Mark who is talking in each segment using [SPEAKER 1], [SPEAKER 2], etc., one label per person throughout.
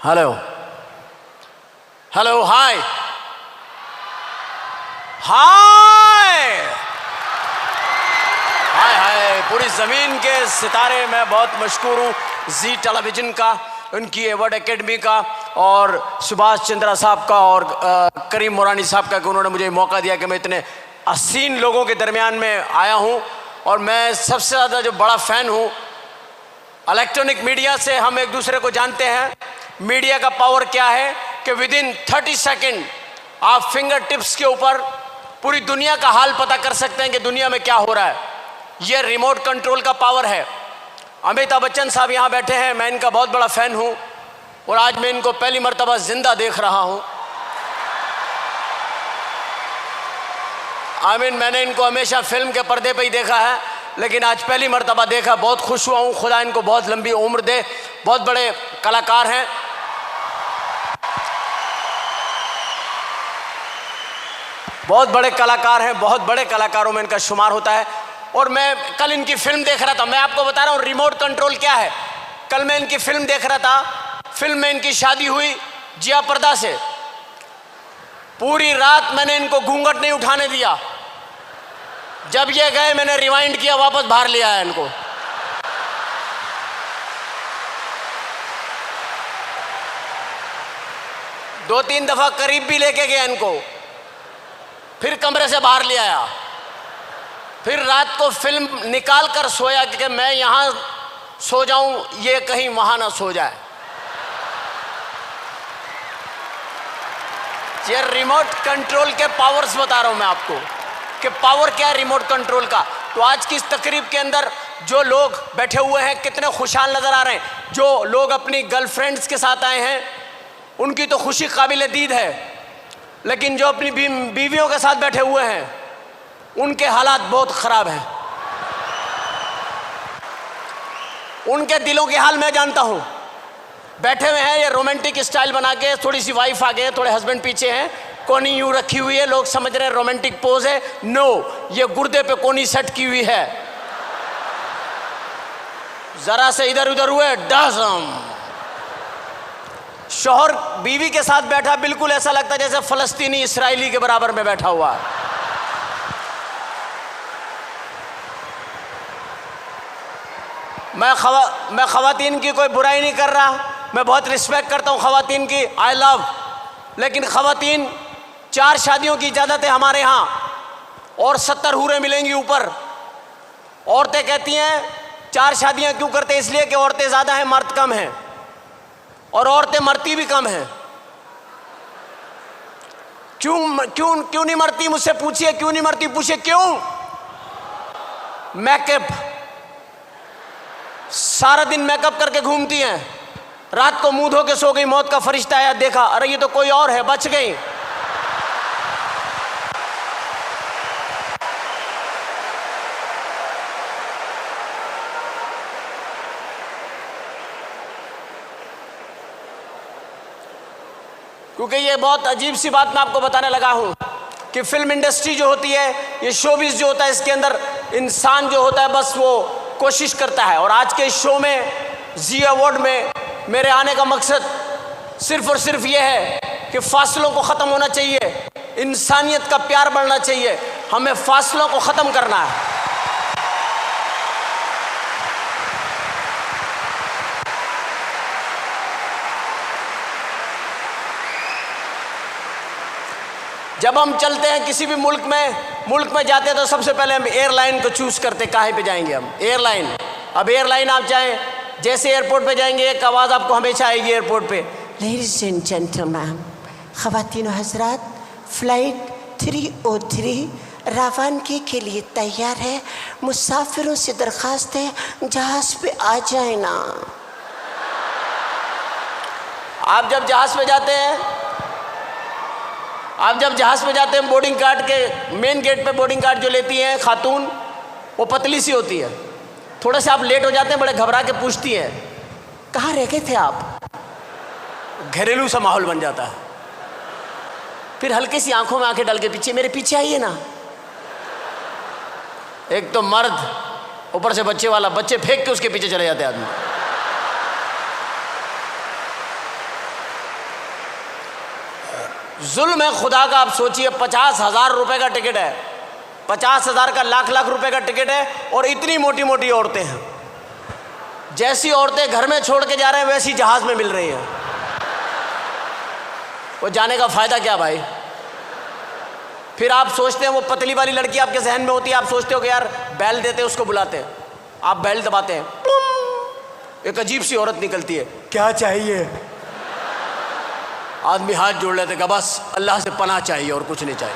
[SPEAKER 1] Hello hello hi हाय हाय हाय पूरी ज़मीन के सितारे। मैं बहुत मशहूर हूँ जी टेलीविज़न का, उनकी अवार्ड एकेडमी का और सुभाष चंद्रा साहब का और करीम मोरानी साहब का कि उन्होंने मुझे मौका दिया कि मैं इतने हसीन लोगों के दरमियान में आया हूँ। और मैं सबसे ज़्यादा जो बड़ा फ़ैन हूँ इलेक्ट्रॉनिक मीडिया से। हम एक दूसरे को जानते हैं। मीडिया का पावर क्या है कि विदिन 30 सेकेंड आप फिंगर टिप्स के ऊपर पूरी दुनिया का हाल पता कर सकते हैं कि दुनिया में क्या हो रहा है। यह रिमोट कंट्रोल का पावर है। अमिताभ बच्चन साहब यहाँ बैठे हैं, मैं इनका बहुत बड़ा फ़ैन हूँ और आज मैं इनको पहली मर्तबा जिंदा देख रहा हूँ। आमीन, मैंने इनको हमेशा फिल्म के पर्दे पे ही देखा है, लेकिन आज पहली मर्तबा देखा। बहुत खुश हुआ हूँ। खुदा इनको बहुत लंबी उम्र दे। बहुत बड़े कलाकार हैं। बहुत बड़े कलाकार हैं, बहुत बड़े कलाकारों में इनका शुमार होता है। और मैं कल इनकी फिल्म देख रहा था। मैं आपको बता रहा हूँ रिमोट कंट्रोल क्या है। कल मैं इनकी फिल्म देख रहा था। फिल्म में इनकी शादी हुई जिया पर्दा से। पूरी रात मैंने इनको घूंघट नहीं उठाने दिया। जब ये गए मैंने रिवाइंड किया, वापस बाहर ले आया इनको। दो तीन दफा करीब भी लेके गया इनको, फिर कमरे से बाहर ले आया, फिर रात को फिल्म निकाल कर सोया कि मैं यहां सो जाऊं, ये कहीं वहां ना सो जाए। ये रिमोट कंट्रोल के पावर्स बता रहा हूं मैं आपको कि पावर क्या है रिमोट कंट्रोल का। तो आज की इस तकरीब के अंदर जो लोग बैठे हुए हैं कितने खुशहाल नजर आ रहे हैं। जो लोग अपनी गर्लफ्रेंड्स के साथ आए हैं उनकी तो खुशी काबिल दीद है, लेकिन जो अपनी बीवियों के साथ बैठे हुए हैं उनके हालात बहुत ख़राब हैं। उनके दिलों के हाल मैं जानता हूँ। बैठे हुए हैं ये रोमांटिक स्टाइल बना के, थोड़ी सी वाइफ आगे है, थोड़े हस्बैंड पीछे हैं, कोनी यूँ रखी हुई है। लोग समझ रहे हैं रोमांटिक पोज है। नो, ये गुर्दे पे कोनी सेट की हुई है। ज़रा से इधर उधर हुए डज़म। शौहर बीवी के साथ बैठा, बिल्कुल ऐसा लगता है जैसे फ़लस्तीनी इसराइली के बराबर में बैठा हुआ है। मैं ख़वातीन की कोई बुराई नहीं कर रहा। मैं बहुत रिस्पेक्ट करता हूँ ख़वातीन की, आई लव। लेकिन ख़वातीन 4 शादियों की इजाज़त है हमारे यहाँ और 70 हूरें मिलेंगी ऊपर। औरतें कहती हैं 4 शादियाँ क्यों करते, इसलिए कि औरतें ज़्यादा हैं, मर्द कम हैं। और औरतें मरती भी कम हैं। क्यों क्यों क्यों नहीं मरती, मुझसे पूछिए क्यों नहीं मरती, पूछिए क्यों। मेकअप, सारा दिन मेकअप करके घूमती हैं। रात को मुंह धो के सो गई, मौत का फरिश्ता आया, देखा अरे ये तो कोई और है, बच गई। क्योंकि ये बहुत अजीब सी बात मैं आपको बताने लगा हूँ कि फिल्म इंडस्ट्री जो होती है, ये शोबिज़ जो होता है, इसके अंदर इंसान जो होता है बस वो कोशिश करता है। और आज के इस शो में, जी अवार्ड में मेरे आने का मकसद सिर्फ और सिर्फ ये है कि फासलों को ख़त्म होना चाहिए, इंसानियत का प्यार बढ़ना चाहिए। हमें फासलों को ख़त्म करना है। जब हम चलते हैं किसी भी मुल्क में जाते हैं तो सबसे पहले हम एयरलाइन को चूज़ करते, काहे पे जाएंगे हम, एयरलाइन। अब एयरलाइन आप जाएं, जैसे एयरपोर्ट पे जाएंगे एक आवाज़ आपको हमेशा आएगी एयरपोर्ट पे, लेडीज एंड जेंटलमैन, ख़वातीन हज़रात, फ़्लाइट 303 रवानगी के लिए तैयार है। मुसाफिरों से दरख्वास्त है जहाज़ पे आ जाए ना। आप जब जहाज़ पे जाते हैं बोर्डिंग कार्ड के मेन गेट पे बोर्डिंग कार्ड जो लेती हैं खातून, वो पतली सी होती है। थोड़ा से आप लेट हो जाते हैं, बड़े घबरा के पूछती हैं कहाँ रह गए थे आप। घरेलू सा माहौल बन जाता है। फिर हल्की सी आंखों में आंखें डाल के पीछे, मेरे पीछे आइए ना। एक तो मर्द, ऊपर से बच्चे वाला, बच्चे फेंक के उसके पीछे चले जाते हैं आदमी। जुल्म है खुदा का। आप सोचिए 50,000 रुपए का टिकट है, 50,000 का लाख लाख रुपए का टिकट है, और इतनी मोटी मोटी औरतें हैं। जैसी औरतें घर में छोड़ के जा रहे हैं वैसी जहाज में मिल रही हैं। वो जाने का फायदा क्या भाई? फिर आप सोचते हैं वो पतली वाली लड़की आपके जहन में होती है, आप सोचते हो कि यार बैल देते हैं उसको बुलाते हैं, आप बैल दबाते हैं, एक अजीब सी औरत निकलती है, क्या चाहिए? आदमी हाथ जोड़ लेते हैं, बस अल्लाह से पनाह चाहिए और कुछ नहीं चाहिए।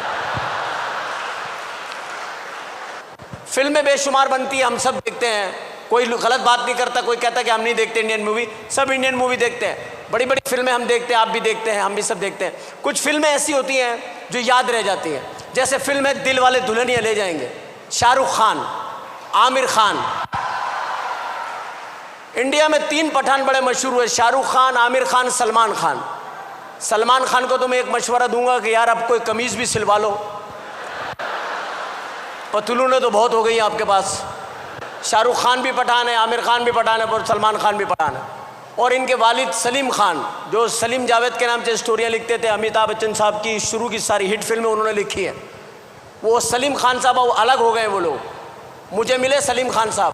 [SPEAKER 1] फिल्में बेशुमार बनती है, हम सब देखते हैं, कोई गलत बात नहीं करता, कोई कहता कि हम नहीं देखते इंडियन मूवी, सब इंडियन मूवी देखते हैं। बड़ी बड़ी फिल्में हम देखते हैं, आप भी देखते हैं, हम भी सब देखते हैं। कुछ फिल्में ऐसी होती हैं जो याद रह जाती हैं, जैसे फिल्म है दिल वाले दुल्हनिया ले जाएंगे, शाहरुख खान, आमिर खान। इंडिया में 3 पठान बड़े मशहूर हुए, शाहरुख खान, आमिर खान, सलमान खान। सलमान खान को तो मैं एक मशवरा दूंगा कि यार अब कोई कमीज़ भी सिलवा लो, पतलूनें तो बहुत हो गई आपके पास। शाहरुख खान भी पठान है, आमिर खान भी पठान है और सलमान खान भी पठान है। और इनके वालिद सलीम खान, जो सलीम जावेद के नाम से स्टोरियाँ लिखते थे, अमिताभ बच्चन साहब की शुरू की सारी हिट फिल्में उन्होंने लिखी है, वो सलीम खान साहब वो अलग हो गए। वो लोग मुझे मिले सलीम खान साहब,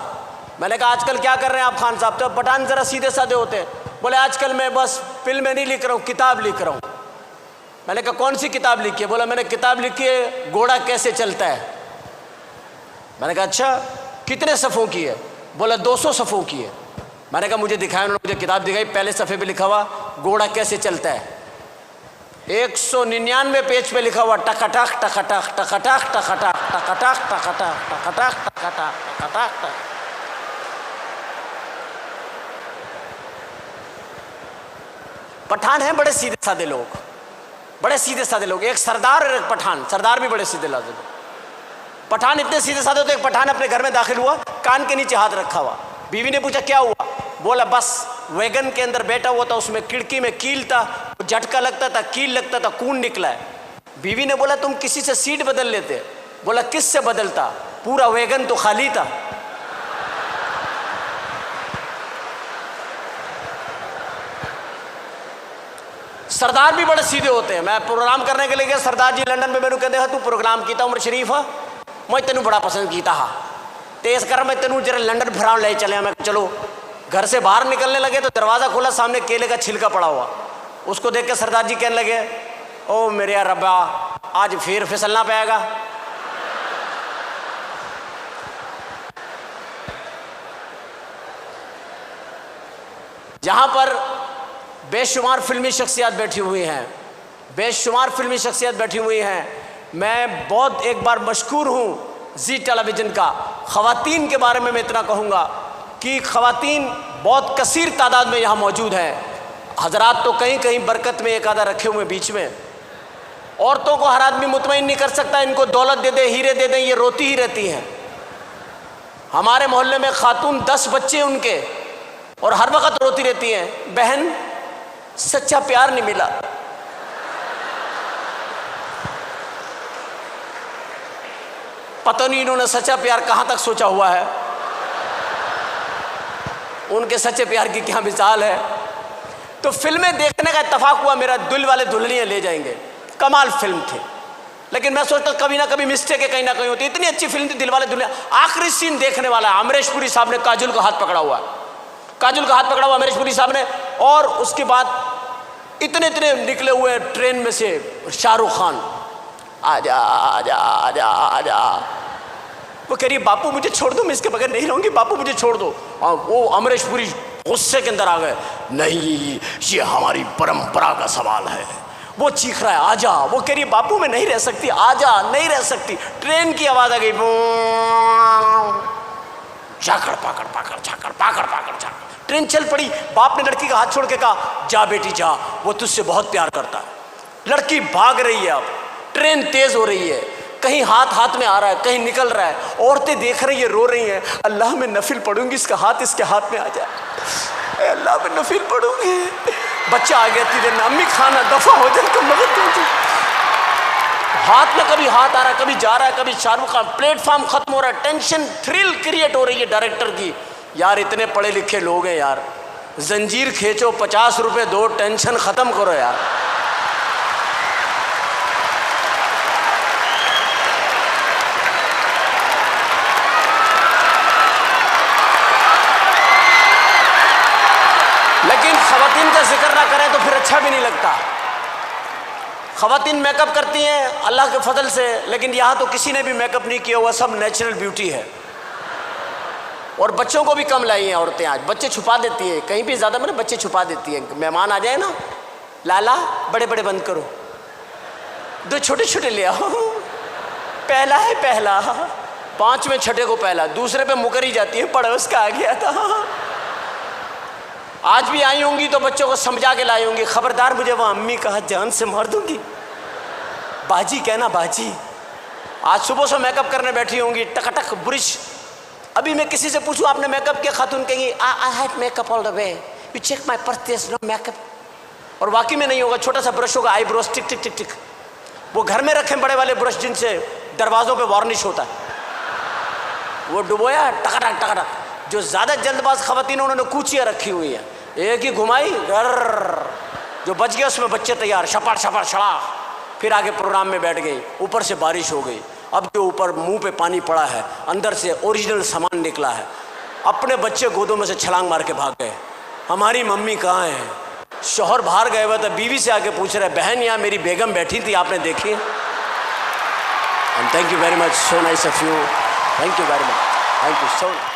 [SPEAKER 1] मैंने कहा आजकल क्या कर रहे हैं आप खान साहब? तो पठान ज़रा सीधे साधे होते हैं, बोले आजकल मैं बस फिल्में नहीं लिख रहा हूँ, किताब लिख रहा हूँ। मैंने कहा कौन सी किताब लिखी है? बोला मैंने किताब लिखी है घोड़ा कैसे चलता है। मैंने कहा अच्छा, कितने सफ़ों की है? बोला 200 सफ़ों की है। मैंने कहा मुझे दिखाया, उन्होंने मुझे किताब दिखाई, पहले सफ़े पे लिखा हुआ घोड़ा कैसे चलता है, 199 पेज पे लिखा हुआ टकटक टकटक टकटक टकटक टकटक टकटक टकटक टकटक टकटक। पठान हैं बड़े सीधे साधे लोग, बड़े सीधे साधे लोग। एक सरदार और एक पठान, सरदार भी बड़े सीधे साधे लोग। पठान इतने सीधे साधे होते, एक पठान अपने घर में दाखिल हुआ, कान के नीचे हाथ रखा हुआ। बीवी ने पूछा क्या हुआ? बोला बस वैगन के अंदर बैठा हुआ था, उसमें खिड़की में कील था, झटका लगता था, कील लगता था, खून निकला है। बीवी ने बोला तुम किसी से सीट बदल लेते? बोला किस से बदलता, पूरा वैगन तो खाली था। सरदार भी बड़े सीधे होते हैं। मैं प्रोग्राम करने के लिए गया, सरदार जी लंदन में, मैंने कहते तू प्रोग्राम किया उमर शरीफ है, मैं तेनू बड़ा पसंद किया हाँ, तो इस कारण मैं तेनू जरा लंदन फिराव ले चले। मैं चलो, घर से बाहर निकलने लगे तो दरवाज़ा खोला, सामने केले का छिलका पड़ा हुआ, उसको देख के सरदार जी कहने लगे ओ मेरे यार रब्बा, आज फिर फिसलना पाएगा। जहाँ पर बेशुमार फिल्मी शख्सियत बैठी हुई हैं, बेशुमार फिल्मी शख्सियत बैठी हुई हैं। मैं बहुत एक बार मशकूर हूँ जी टेलीविज़न का। ख़वातीन के बारे में मैं इतना कहूँगा कि ख़वातीन बहुत कसीर तादाद में यहाँ मौजूद हैं। हजरात तो कहीं कहीं बरकत में एक आधा रखे हुए बीच में। औरतों को हर आदमी मुतमईन नहीं कर सकता, इनको दौलत दे दे, हीरे दे दें, ये रोती ही रहती हैं। हमारे मोहल्ले में खातून 10 बच्चे उनके, और हर वक्त रोती रहती हैं, बहन सच्चा प्यार नहीं मिला। पता नहीं इन्होंने सच्चा प्यार कहाँ तक सोचा हुआ है, उनके सच्चे प्यार की क्या मिसाल है। तो फिल्में देखने का इत्तेफाक हुआ मेरा, दिल वाले दुल्हनिया ले जाएंगे, कमाल फिल्म थी। लेकिन मैं सोचता कभी ना कभी मिस्टेक है कहीं ना कहीं होती। इतनी अच्छी फिल्म थी दिल वाले दुल्हनिया। आखिरी सीन देखने वाला है, अमरीश पुरी साहब ने काजोल का हाथ पकड़ा हुआ है, काजोल का हाथ पकड़ा हुआ अमरीश पुरी साहब ने, और उसके बाद इतने इतने निकले हुए ट्रेन में से शाहरुख खान, आजा आजा आजा आजा। वो कह रही है बापू मुझे छोड़ दो, मैं इसके बगैर नहीं रहूंगी, बापू मुझे छोड़ दो। और वो अमरीश पुरी गुस्से के अंदर आ गए, नहीं ये हमारी परंपरा का सवाल है। वो चीख रहा है आजा, वो कह रही है बापू मैं नहीं रह सकती, आजा, नहीं रह सकती। ट्रेन की आवाज आ गई, झाकड़ पाकड़ पाकड़ झाकड़ पाकड़ पाकड़ झाकड़। ट्रेन चल पड़ी। बाप ने लड़की का हाथ छोड़ के कहा जा बेटी जा, वो तुझसे बहुत प्यार करता है। लड़की भाग रही है, अब ट्रेन तेज हो रही है, कहीं हाथ हाथ में आ रहा है, कहीं निकल रहा है। औरतें देख रही है, रो रही हैं, अल्लाह मैं नफिल पढ़ूंगी, इसका हाथ इसके हाथ में आ जाए, अल्लाह मैं नफिल पढ़ूंगी। बच्चा आ गया तीर, अम्मी खाना दफा हो जाए तो मदद हो जाए। हाथ में कभी हाथ आ रहा है, कभी जा रहा है, कभी शाहरुख खान। प्लेटफॉर्म खत्म हो रहा है, टेंशन थ्रिल क्रिएट हो रही है डायरेक्टर की। यार इतने पढ़े लिखे लोग हैं यार, जंजीर खींचो 50 रुपए दो, टेंशन खत्म करो यार। जिक्र ना करें तो फिर अच्छा भी नहीं लगता। ख़वातीन मेकअप करती हैं अल्लाह के फजल से, लेकिन यहाँ तो किसी ने भी मेकअप नहीं किया हुआ, सब नेचुरल ब्यूटी है। और बच्चों को भी कम लाई हैं औरतें आज, बच्चे छुपा देती है, कहीं भी ज़्यादा मैंने बच्चे छुपा देती है। मेहमान आ जाए ना, लाला बड़े बड़े बंद करो, दो छोटे छोटे ले आओ, पहला है पहला, 5वें छठे को पहला, दूसरे पे मुकर ही जाती है, पड़ोस का आ गया था। आज भी आई होंगी तो बच्चों को समझा के लाई होंगी, खबरदार मुझे वहाँ अम्मी कहा जान से मार दूंगी, बाजी कहना बाजी। आज सुबह से मेकअप करने बैठी होंगी, टकटक ब्रिज। अभी मैं किसी से पूछूं आपने मेकअप किया, खातून कहेंगी I had makeup all the way, you check my purse, no makeup. और वाकई में नहीं होगा, छोटा सा ब्रश होगा, आईब्रोज टिक टिक टिक टिक। वो घर में रखें बड़े वाले ब्रश जिनसे दरवाजों पे वार्निश होता है, वो डुबोया टकटक टकटक। जो ज़्यादा जल्दबाज खवातीन उन्होंने कूचियाँ रखी हुई हैं, एक ही घुमाई घर, जो बच गया उसमें बच्चे तैयार, शपट शपट छड़ा, फिर आगे प्रोग्राम में बैठ गई। ऊपर से बारिश हो गई, अब जो ऊपर मुंह पे पानी पड़ा है, अंदर से ओरिजिनल सामान निकला है, अपने बच्चे गोदों में से छलांग मार के भाग गए। हमारी मम्मी कहाँ है? शौहर बाहर गए हुए, तो बीवी से आके पूछ रहे बहन यहाँ मेरी बेगम बैठी थी, आपने देखी? And thank you very much, so nice of you, thank you very much, thank you so much.